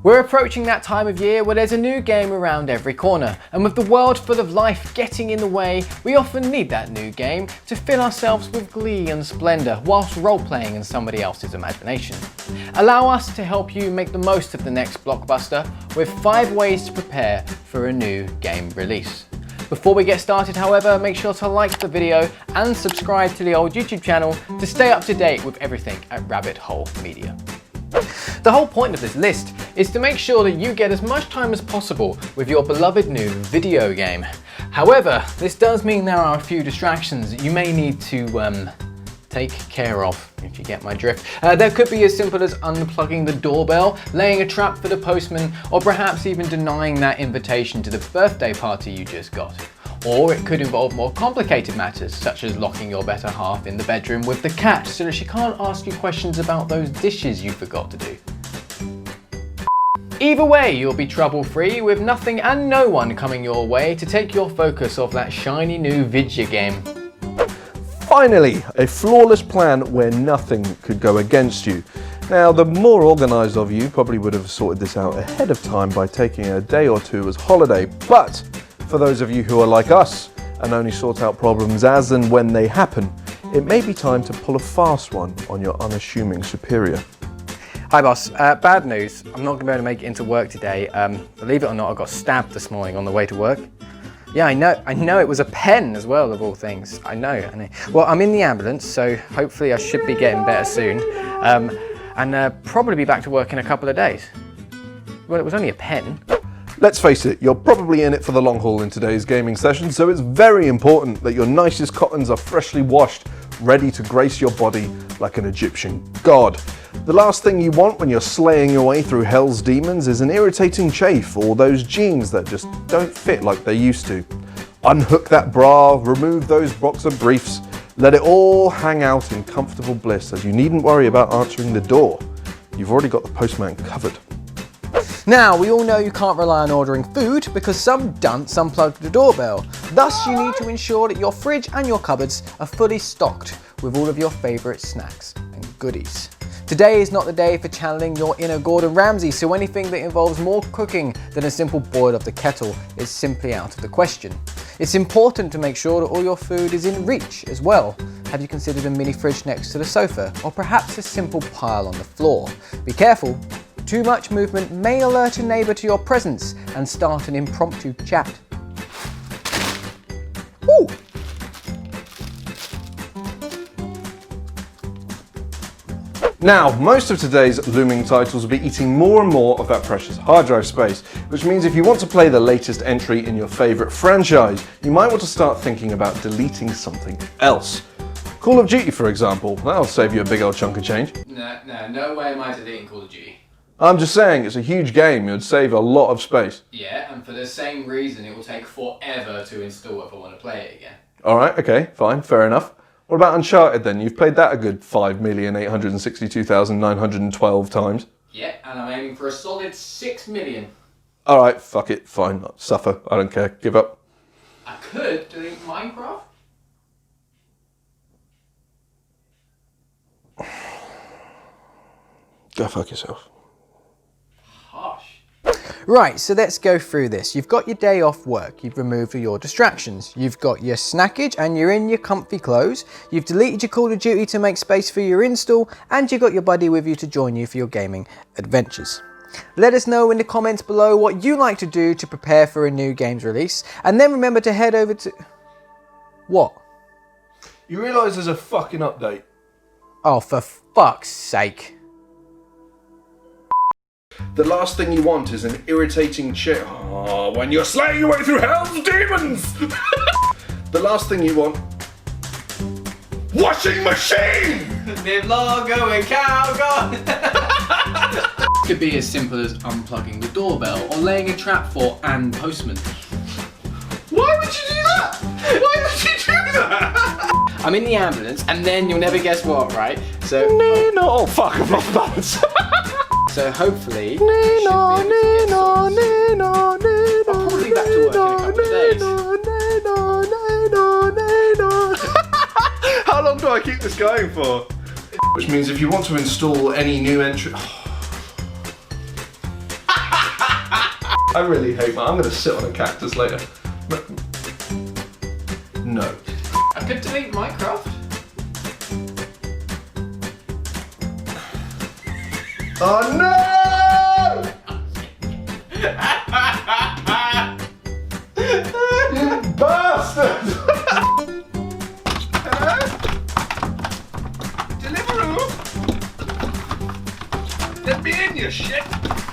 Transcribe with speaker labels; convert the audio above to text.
Speaker 1: We're approaching that time of year where there's a new game around every corner, and with the world full of life getting in the way, we often need that new game to fill ourselves with glee and splendour whilst role-playing in somebody else's imagination. Allow us to help you make the most of the next blockbuster with 5 ways to prepare for a new game release. Before we get started, however, make sure to like the video and subscribe to the old YouTube channel to stay up to date with everything at Rabbit Hole Media. The whole point of this list is to make sure that you get as much time as possible with your beloved new video game. However, this does mean there are a few distractions that you may need to take care of, if you get my drift. There could be as simple as unplugging the doorbell, laying a trap for the postman, or perhaps even denying that invitation to the birthday party you just got. Or it could involve more complicated matters, such as locking your better half in the bedroom with the cat so that she can't ask you questions about those dishes you forgot to do. Either way, you'll be trouble-free with nothing and no one coming your way to take your focus off that shiny new video game.
Speaker 2: Finally, a flawless plan where nothing could go against you. Now, the more organised of you probably would have sorted this out ahead of time by taking a day or two as holiday, but for those of you who are like us and only sort out problems as and when they happen, it may be time to pull a fast one on your unassuming superior.
Speaker 1: Hi boss, bad news. I'm not going to be able to make it into work today. Believe it or not, I got stabbed this morning on the way to work. Yeah, I know it was a pen as well, of all things. I know. Well, I'm in the ambulance, so hopefully I should be getting better soon. And probably be back to work in a couple of days. Well, it was only a pen.
Speaker 2: Let's face it, you're probably in it for the long haul in today's gaming session, so it's very important that your nicest cottons are freshly washed, ready to grace your body like an Egyptian god. The last thing you want when you're slaying your way through hell's demons is an irritating chafe or those jeans that just don't fit like they used to. Unhook that bra, remove those boxer briefs, let it all hang out in comfortable bliss as you needn't worry about answering the door. You've already got the postman covered.
Speaker 1: Now, we all know you can't rely on ordering food because some dunce unplugged the doorbell. Thus, you need to ensure that your fridge and your cupboards are fully stocked with all of your favourite snacks and goodies. Today is not the day for channeling your inner Gordon Ramsay, so anything that involves more cooking than a simple boil of the kettle is simply out of the question. It's important to make sure that all your food is in reach as well. Have you considered a mini fridge next to the sofa, or perhaps a simple pile on the floor? Be careful. Too much movement may alert a neighbour to your presence and start an impromptu chat. Ooh.
Speaker 2: Now, most of today's looming titles will be eating more and more of that precious hard drive space, which means if you want to play the latest entry in your favourite franchise, you might want to start thinking about deleting something else. Call of Duty, for example, that'll save you a big old chunk of change.
Speaker 1: No way am I deleting Call of Duty.
Speaker 2: I'm just saying, it's a huge game, it would save a lot of space.
Speaker 1: Yeah, and for the same reason it will take forever to install if I want to play it again.
Speaker 2: Alright, okay, fine, fair enough. What about Uncharted then? You've played that a good 5,862,912 times.
Speaker 1: Yeah, and I'm aiming for a solid 6 million.
Speaker 2: Alright, fuck it, fine, suffer, I don't care, give up.
Speaker 1: I could delete Minecraft.
Speaker 2: Go fuck yourself.
Speaker 1: Harsh. Right, so let's go through this. You've got your day off work, you've removed all your distractions, you've got your snackage and you're in your comfy clothes, you've deleted your Call of Duty to make space for your install, and you've got your buddy with you to join you for your gaming adventures. Let us know in the comments below what you like to do to prepare for a new game's release, and then remember to head over to... What?
Speaker 2: You realise there's a fucking update?
Speaker 1: Oh, for fuck's sake.
Speaker 2: The last thing you want is an irritating chick. Oh, when you're slaying your way through hell's demons! The last thing you want... Washing machine!
Speaker 1: Live long, going cow, gone! Could be as simple as unplugging the doorbell or laying a trap for Ann Postman.
Speaker 2: Why would you do that? Why would you do that?
Speaker 1: I'm in the ambulance and then you'll never guess what, right? So...
Speaker 2: Oh fuck, I've lost balance.
Speaker 1: So hopefully, I'll probably be back to work in a couple of days.
Speaker 2: How long do I keep this going for? Which means if you want to install any new entry... I really hate mine. I'm going to sit on a cactus later. No.
Speaker 1: I could delete Minecraft.
Speaker 2: Oh no! You bastard!
Speaker 3: Deliveroo! Let me in, you shit!